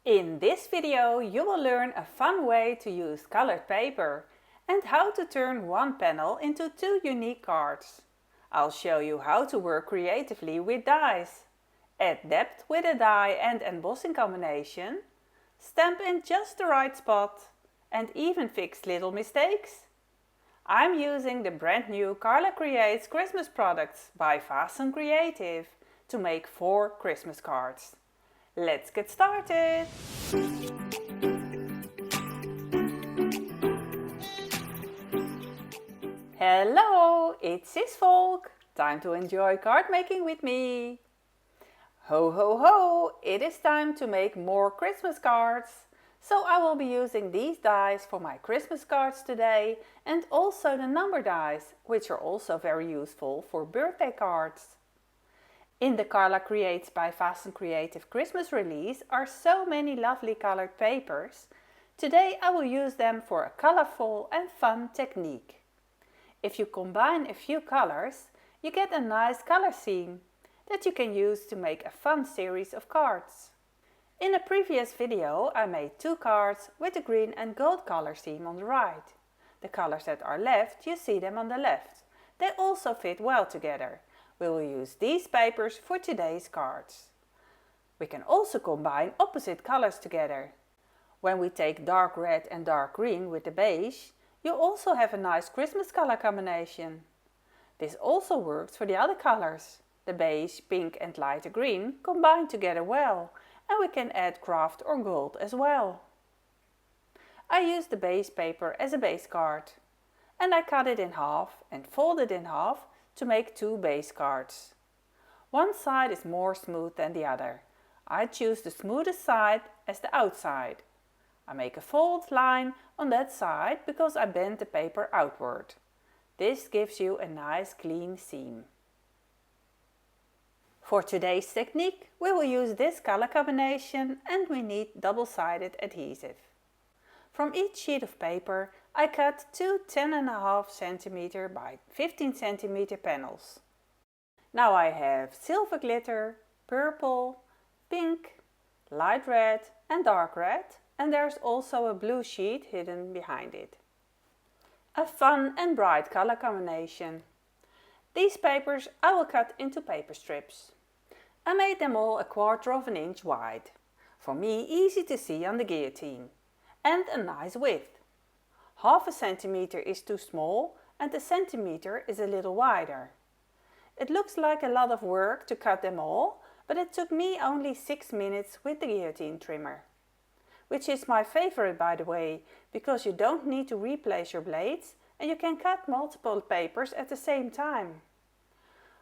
In this video you will learn a fun way to use colored paper and how to turn one panel into two unique cards. I'll show you how to work creatively with dies, add depth with a die and embossing combination, stamp in just the right spot and even fix little mistakes. I'm using the brand new Carla Creates Christmas products by Fasten Creative to make 4 Christmas cards. Let's get started! Hello, it's Sis Volk! Time to enjoy card making with me! Ho ho ho! It is time to make more Christmas cards! So I will be using these dies for my Christmas cards today and also the number dies, which are also very useful for birthday cards. In the Carla Creates by Fasten Creative Christmas release are so many lovely colored papers. Today I will use them for a colorful and fun technique. If you combine a few colors, you get a nice color scheme that you can use to make a fun series of cards. In a previous video I made 2 cards with the green and gold color scheme on the right. The colors that are left, you see them on the left. They also fit well together. We will use these papers for today's cards. We can also combine opposite colors together. When we take dark red and dark green with the beige, you also have a nice Christmas color combination. This also works for the other colors. The beige, pink and lighter green combine together well, and we can add craft or gold as well. I use the beige paper as a base card, and I cut it in half and fold it in half to make 2 base cards. One side is more smooth than the other. I choose the smoothest side as the outside. I make a fold line on that side because I bend the paper outward. This gives you a nice clean seam. For today's technique we will use this color combination and we need double-sided adhesive. From each sheet of paper I cut 2 10.5 cm by 15 cm panels. Now I have silver glitter, purple, pink, light red and dark red, and there's also a blue sheet hidden behind it. A fun and bright color combination. These papers I will cut into paper strips. I made them all 1/4 inch wide. For me easy to see on the guillotine. And a nice width. 1/2 centimeter is too small and a centimeter is a little wider. It looks like a lot of work to cut them all, but it took me only 6 minutes with the guillotine trimmer. Which is my favorite, by the way, because you don't need to replace your blades and you can cut multiple papers at the same time.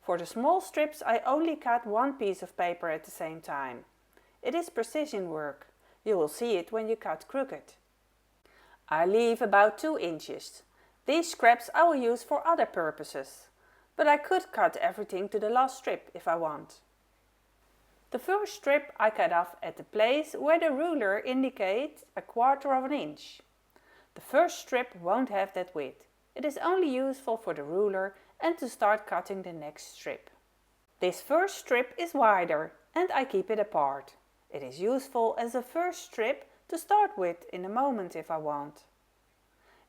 For the small strips I only cut 1 piece of paper at the same time. It is precision work. You will see it when you cut crooked. I leave about 2 inches. These scraps I will use for other purposes, but I could cut everything to the last strip if I want. The first strip I cut off at the place where the ruler indicates 1/4 inch. The first strip won't have that width. It is only useful for the ruler and to start cutting the next strip. This first strip is wider and I keep it apart. It is useful as a first strip to start with in a moment if I want.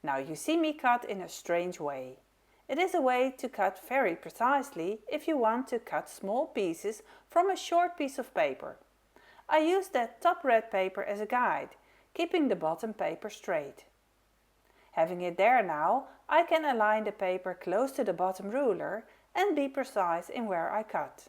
Now you see me cut in a strange way. It is a way to cut very precisely if you want to cut small pieces from a short piece of paper. I use that top red paper as a guide, keeping the bottom paper straight. Having it there now, I can align the paper close to the bottom ruler and be precise in where I cut.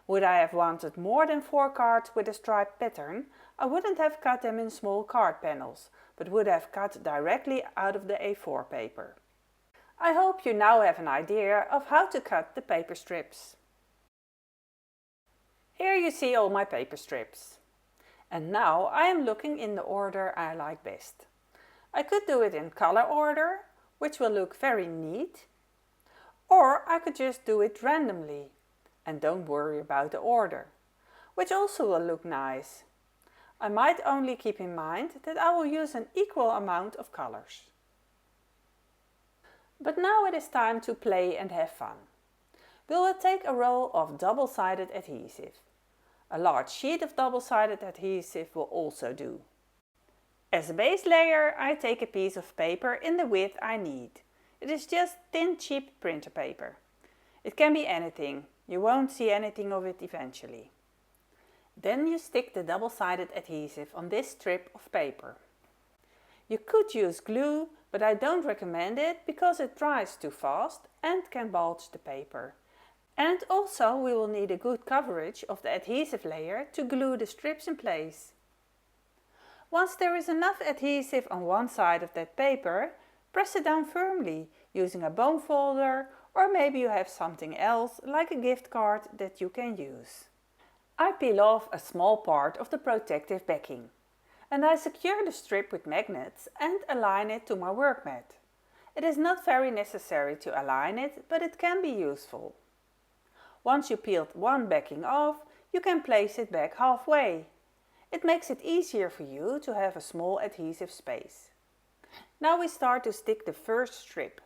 Would I have wanted more than 4 cards with a striped pattern, I wouldn't have cut them in small card panels, but would have cut directly out of the A4 paper. I hope you now have an idea of how to cut the paper strips. Here you see all my paper strips. And now I am looking in the order I like best. I could do it in color order, which will look very neat, or I could just do it randomly and don't worry about the order, which also will look nice. I might only keep in mind that I will use an equal amount of colors. But now it is time to play and have fun. We will take a roll of double-sided adhesive. A large sheet of double-sided adhesive will also do. As a base layer, I take a piece of paper in the width I need. It is just thin, cheap printer paper. It can be anything, you won't see anything of it eventually. Then you stick the double-sided adhesive on this strip of paper. You could use glue, but I don't recommend it because it dries too fast and can bulge the paper. And also we will need a good coverage of the adhesive layer to glue the strips in place. Once there is enough adhesive on one side of that paper, press it down firmly using a bone folder, or maybe you have something else like a gift card that you can use. I peel off a small part of the protective backing and I secure the strip with magnets and align it to my work mat. It is not very necessary to align it, but it can be useful. Once you peeled one backing off, you can place it back halfway. It makes it easier for you to have a small adhesive space. Now we start to stick the first strip.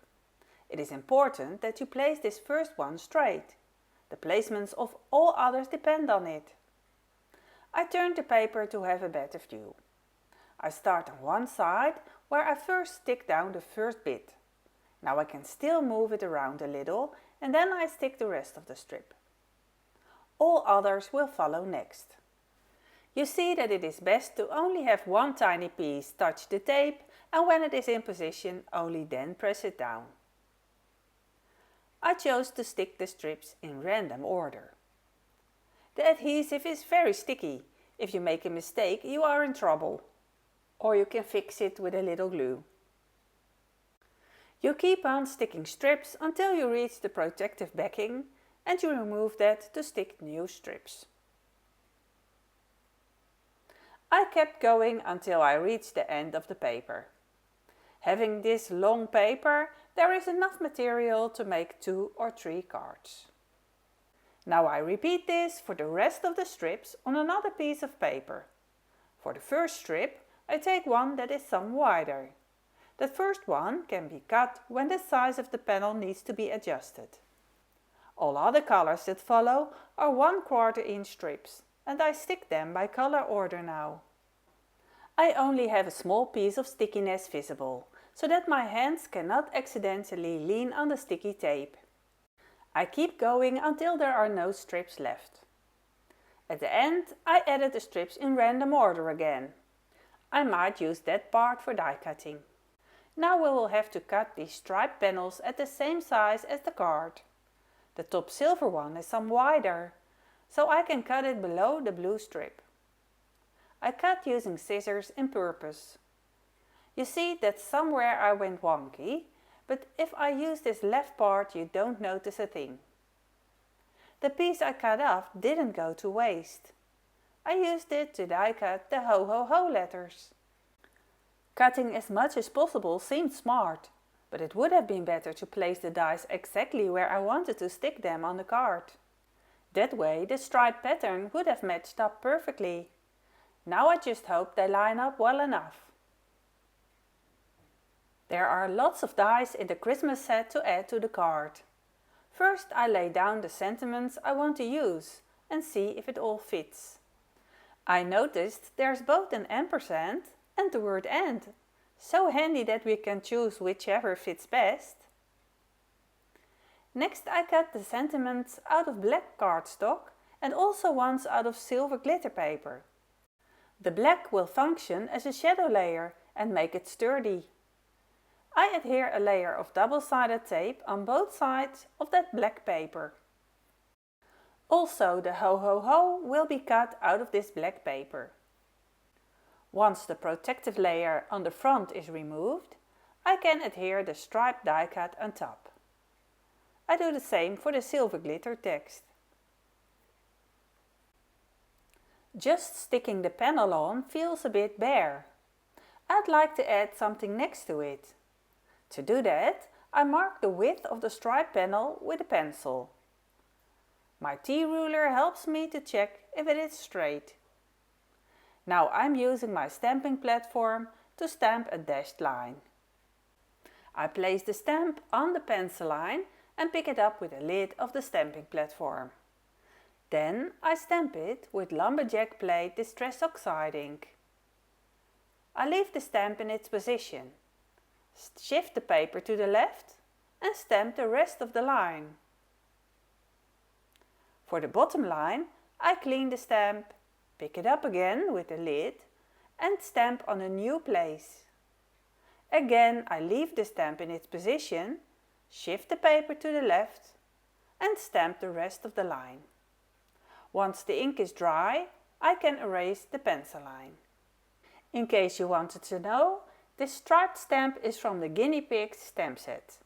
It is important that you place this first one straight. The placements of all others depend on it. I turn the paper to have a better view. I start on one side where I first stick down the first bit. Now I can still move it around a little and then I stick the rest of the strip. All others will follow next. You see that it is best to only have one tiny piece touch the tape, and when it is in position, only then press it down. I chose to stick the strips in random order. The adhesive is very sticky. If you make a mistake, you are in trouble. Or you can fix it with a little glue. You keep on sticking strips until you reach the protective backing and you remove that to stick new strips. I kept going until I reached the end of the paper. Having this long paper, there is enough material to make 2 or 3 cards. Now I repeat this for the rest of the strips on another piece of paper. For the first strip, I take one that is some wider. The first one can be cut when the size of the panel needs to be adjusted. All other colors that follow are 1/4 inch strips, and I stick them by color order now. I only have a small piece of stickiness visible, so that my hands cannot accidentally lean on the sticky tape. I keep going until there are no strips left. At the end, I added the strips in random order again. I might use that part for die cutting. Now we will have to cut these striped panels at the same size as the card. The top silver one is some wider, so I can cut it below the blue strip. I cut using scissors in purpose. You see that somewhere I went wonky, but if I use this left part you don't notice a thing. The piece I cut off didn't go to waste. I used it to die cut the ho ho ho letters. Cutting as much as possible seemed smart, but it would have been better to place the dies exactly where I wanted to stick them on the card. That way the striped pattern would have matched up perfectly. Now I just hope they line up well enough. There are lots of dies in the Christmas set to add to the card. First I lay down the sentiments I want to use and see if it all fits. I noticed there's both an ampersand and the word "and". So handy that we can choose whichever fits best. Next I cut the sentiments out of black cardstock and also ones out of silver glitter paper. The black will function as a shadow layer and make it sturdy. I adhere a layer of double-sided tape on both sides of that black paper. Also the ho ho ho will be cut out of this black paper. Once the protective layer on the front is removed, I can adhere the striped die cut on top. I do the same for the silver glitter text. Just sticking the panel on feels a bit bare. I'd like to add something next to it. To do that, I mark the width of the striped panel with a pencil. My T-ruler helps me to check if it is straight. Now I'm using my stamping platform to stamp a dashed line. I place the stamp on the pencil line and pick it up with the lid of the stamping platform. Then I stamp it with Lumberjack Plate Distress Oxide ink. I leave the stamp in its position, shift the paper to the left and stamp the rest of the line. For the bottom line, I clean the stamp, pick it up again with the lid and stamp on a new place. Again I leave the stamp in its position, shift the paper to the left and stamp the rest of the line. Once the ink is dry, I can erase the pencil line. In case you wanted to know, this striped stamp is from the Guinea Pig stamp set.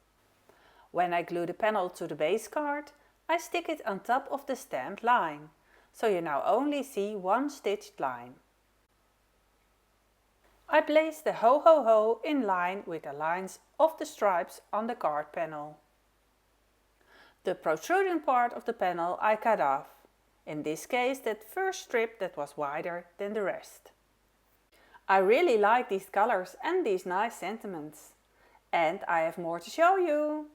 When I glue the panel to the base card, I stick it on top of the stamped line, so you now only see one stitched line. I place the ho ho ho in line with the lines of the stripes on the card panel. The protruding part of the panel I cut off, in this case that first strip that was wider than the rest. I really like these colors and these nice sentiments. And I have more to show you.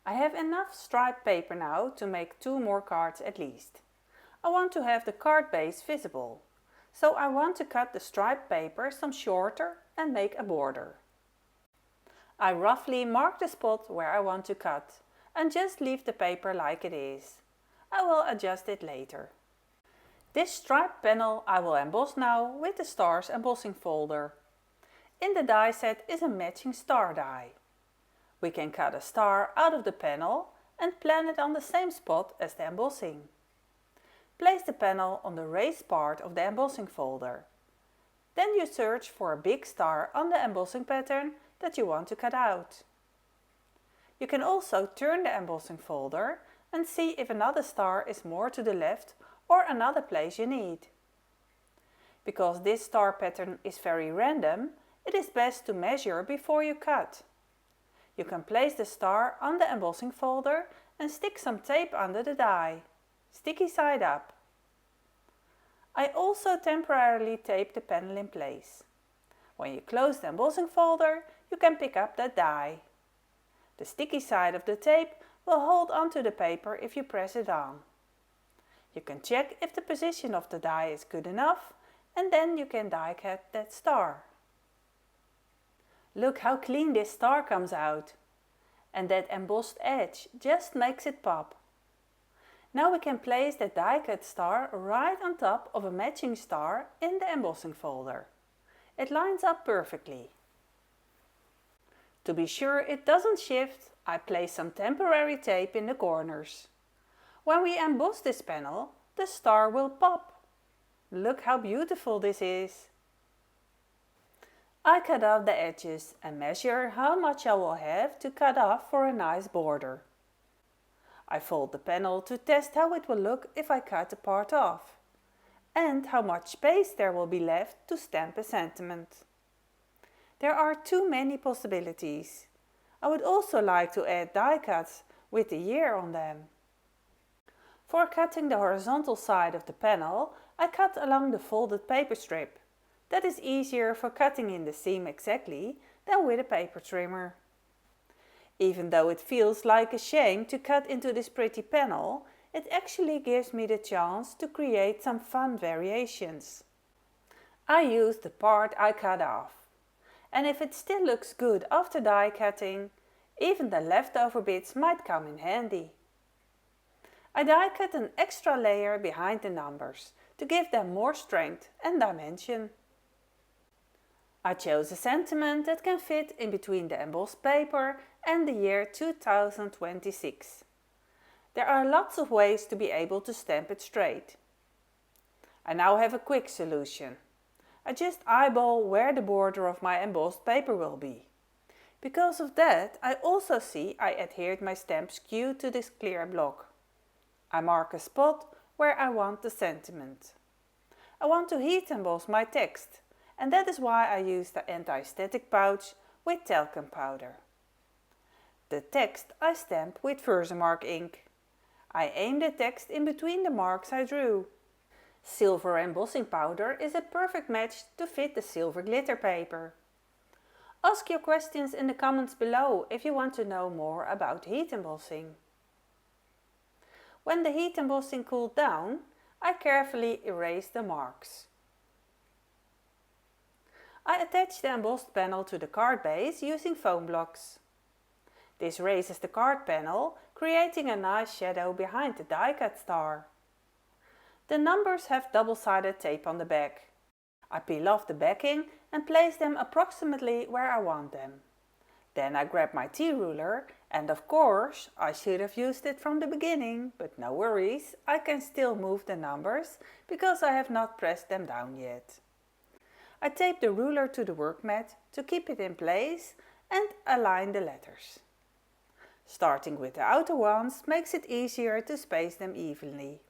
I have enough striped paper now to make 2 more cards at least. I want to have the card base visible, so I want to cut the striped paper some shorter and make a border. I roughly mark the spot where I want to cut and just leave the paper like it is. I will adjust it later. This striped panel I will emboss now with the Stars embossing folder. In the die set is a matching star die. We can cut a star out of the panel and plant it on the same spot as the embossing. Place the panel on the raised part of the embossing folder. Then you search for a big star on the embossing pattern that you want to cut out. You can also turn the embossing folder and see if another star is more to the left or another place you need. Because this star pattern is very random, it is best to measure before you cut. You can place the star on the embossing folder and stick some tape under the die, sticky side up. I also temporarily tape the panel in place. When you close the embossing folder, you can pick up that die. The sticky side of the tape will hold onto the paper if you press it on. You can check if the position of the die is good enough and then you can die cut that star. Look how clean this star comes out. And that embossed edge just makes it pop. Now we can place that die cut star right on top of a matching star in the embossing folder. It lines up perfectly. To be sure it doesn't shift, I place some temporary tape in the corners. When we emboss this panel, the star will pop. Look how beautiful this is. I cut off the edges and measure how much I will have to cut off for a nice border. I fold the panel to test how it will look if I cut a part off, and how much space there will be left to stamp a sentiment. There are too many possibilities. I would also like to add die cuts with the year on them. For cutting the horizontal side of the panel, I cut along the folded paper strip. That is easier for cutting in the seam exactly than with a paper trimmer. Even though it feels like a shame to cut into this pretty panel, it actually gives me the chance to create some fun variations. I use the part I cut off. And if it still looks good after die cutting, even the leftover bits might come in handy. I die cut an extra layer behind the numbers to give them more strength and dimension. I chose a sentiment that can fit in between the embossed paper and the year 2026. There are lots of ways to be able to stamp it straight. I now have a quick solution. I just eyeball where the border of my embossed paper will be. Because of that, I also see I adhered my stamp skew to this clear block. I mark a spot where I want the sentiment. I want to heat emboss my text, and that is why I use the anti-static pouch with talcum powder. The text I stamp with Versamark ink. I aim the text in between the marks I drew. Silver embossing powder is a perfect match to fit the silver glitter paper. Ask your questions in the comments below if you want to know more about heat embossing. When the heat embossing cooled down, I carefully erased the marks. I attached the embossed panel to the card base using foam blocks. This raises the card panel, creating a nice shadow behind the die-cut star. The numbers have double-sided tape on the back. I peel off the backing and place them approximately where I want them. Then I grab my T-ruler and of course I should have used it from the beginning, but no worries, I can still move the numbers because I have not pressed them down yet. I tape the ruler to the workmat to keep it in place and align the letters. Starting with the outer ones makes it easier to space them evenly.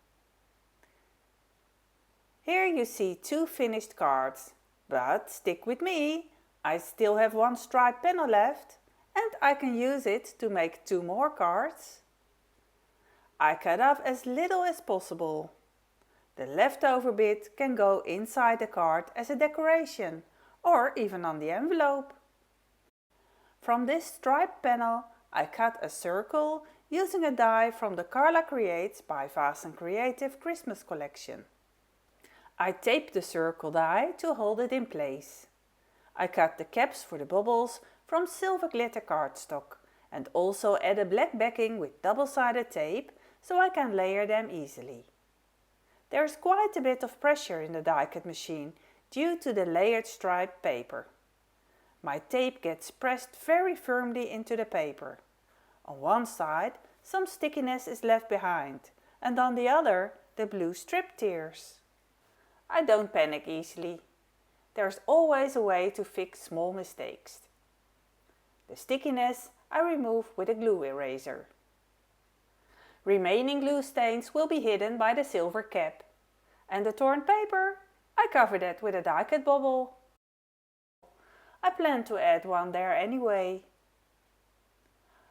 Here you see 2 finished cards, but stick with me, I still have 1 striped panel left and I can use it to make 2 more cards. I cut off as little as possible. The leftover bit can go inside the card as a decoration or even on the envelope. From this striped panel I cut a circle using a die from the Carla Creates by Vasen Creative Christmas collection. I taped the circle die to hold it in place. I cut the caps for the bubbles from silver glitter cardstock and also add a black backing with double-sided tape so I can layer them easily. There is quite a bit of pressure in the die-cut machine due to the layered striped paper. My tape gets pressed very firmly into the paper. On one side some stickiness is left behind and on the other the blue strip tears. I don't panic easily. There's always a way to fix small mistakes. The stickiness I remove with a glue eraser. Remaining glue stains will be hidden by the silver cap. And the torn paper, I cover that with a die-cut bubble. I plan to add one there anyway.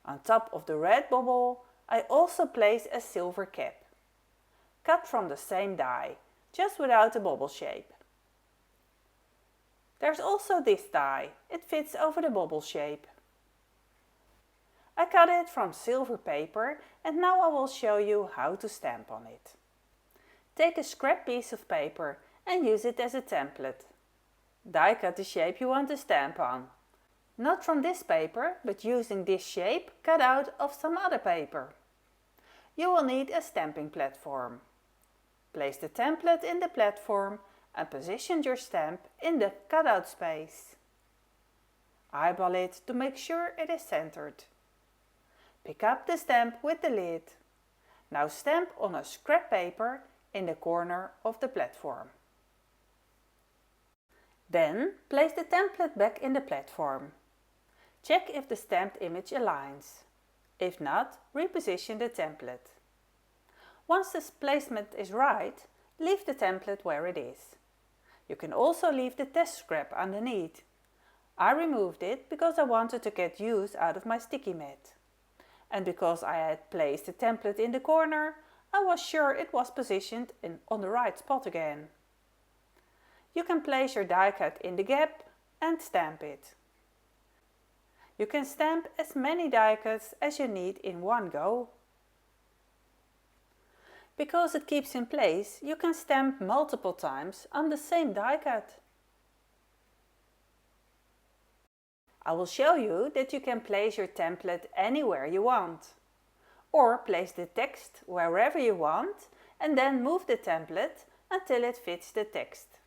On top of the red bubble, I also place a silver cap. Cut from the same die, just without a bubble shape. There's also this die, it fits over the bubble shape. I cut it from silver paper and now I will show you how to stamp on it. Take a scrap piece of paper and use it as a template. Die cut the shape you want to stamp on. Not from this paper, but using this shape cut out of some other paper. You will need a stamping platform. Place the template in the platform and position your stamp in the cutout space. Eyeball it to make sure it is centered. Pick up the stamp with the lid. Now stamp on a scrap paper in the corner of the platform. Then place the template back in the platform. Check if the stamped image aligns. If not, reposition the template. Once this placement is right, leave the template where it is. You can also leave the test scrap underneath. I removed it because I wanted to get use out of my sticky mat. And because I had placed the template in the corner, I was sure it was positioned on the right spot again. You can place your die cut in the gap and stamp it. You can stamp as many die cuts as you need in one go. Because it keeps in place, you can stamp multiple times on the same die cut. I will show you that you can place your template anywhere you want. Or place the text wherever you want and then move the template until it fits the text.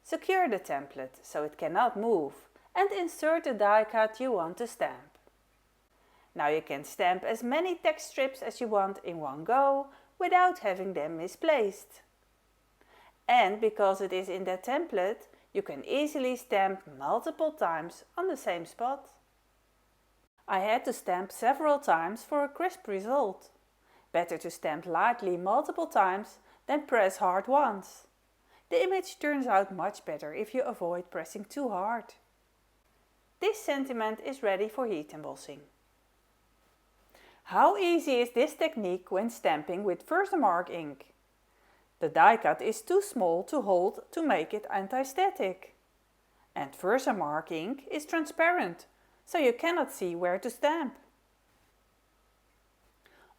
Secure the template so it cannot move and insert the die cut you want to stamp. Now you can stamp as many text strips as you want in one go without having them misplaced. And because it is in the template, you can easily stamp multiple times on the same spot. I had to stamp several times for a crisp result. Better to stamp lightly multiple times than press hard once. The image turns out much better if you avoid pressing too hard. This sentiment is ready for heat embossing. How easy is this technique when stamping with Versamark ink? The die cut is too small to hold to make it anti-static. And Versamark ink is transparent, so you cannot see where to stamp.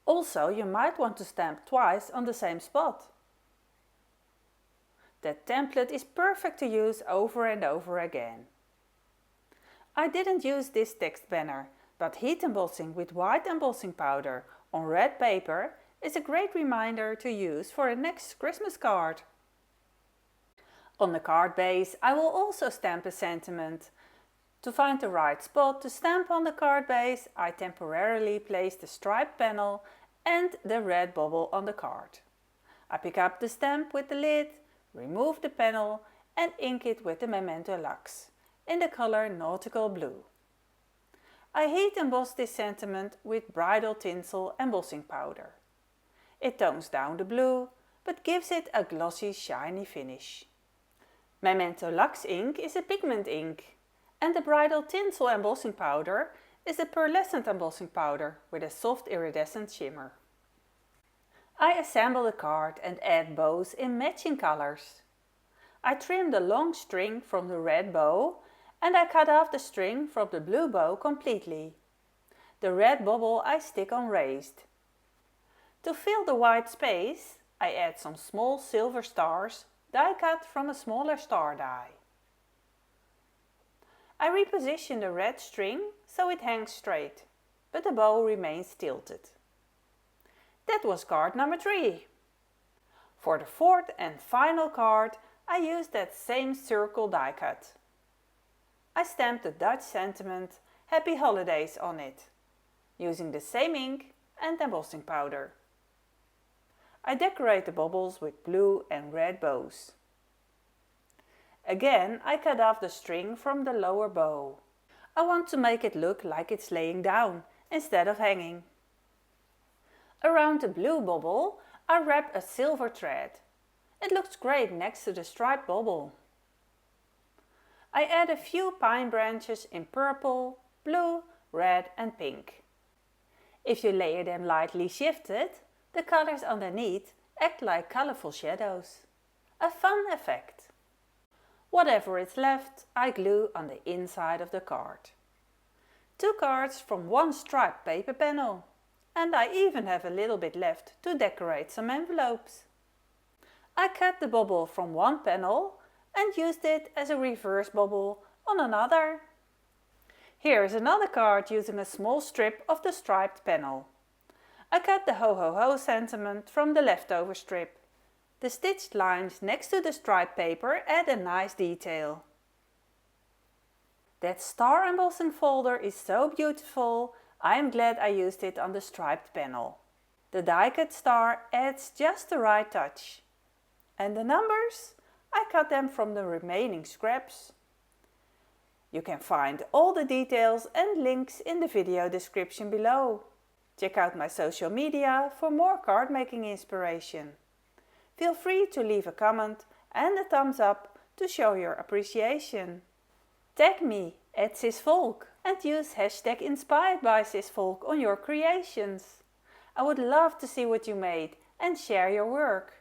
Also, you might want to stamp twice on the same spot. That template is perfect to use over and over again. I didn't use this text banner, but heat embossing with white embossing powder on red paper is a great reminder to use for a next Christmas card. On the card base I will also stamp a sentiment. To find the right spot to stamp on the card base, I temporarily place the striped panel and the red bubble on the card. I pick up the stamp with the lid, remove the panel and ink it with the Memento Lux in the color Nautical Blue. I heat emboss this sentiment with bridal tinsel embossing powder. It tones down the blue, but gives it a glossy, shiny finish. Memento Lux ink is a pigment ink, and the bridal tinsel embossing powder is a pearlescent embossing powder with a soft iridescent shimmer. I assemble the card and add bows in matching colors. I trim the long string from the red bow and I cut off the string from the blue bow completely. The red bubble I stick on raised. To fill the white space, I add some small silver stars die cut from a smaller star die. I reposition the red string so it hangs straight, but the bow remains tilted. That was card number 3. For the fourth and final card, I used that same circle die cut. I stamped the Dutch sentiment Happy Holidays on it, using the same ink and embossing powder. I decorate the bubbles with blue and red bows. Again, I cut off the string from the lower bow. I want to make it look like it's laying down instead of hanging. Around the blue bubble, I wrap a silver thread. It looks great next to the striped bubble. I add a few pine branches in purple, blue, red and pink. If you layer them lightly shifted, the colors underneath act like colorful shadows. A fun effect. Whatever is left, I glue on the inside of the card. 2 cards from one striped paper panel. And I even have a little bit left to decorate some envelopes. I cut the bubble from one panel and used it as a reverse bubble on another. Here is another card using a small strip of the striped panel. I cut the Ho Ho Ho sentiment from the leftover strip. The stitched lines next to the striped paper add a nice detail. That star embossing folder is so beautiful, I am glad I used it on the striped panel. The die cut star adds just the right touch. And the numbers? I cut them from the remaining scraps. You can find all the details and links in the video description below. Check out my social media for more card making inspiration. Feel free to leave a comment and a thumbs up to show your appreciation. Tag me @SisVolk and use hashtag inspired by SisVolk on your creations. I would love to see what you made and share your work.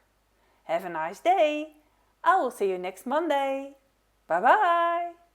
Have a nice day. I will see you next Monday. Bye bye.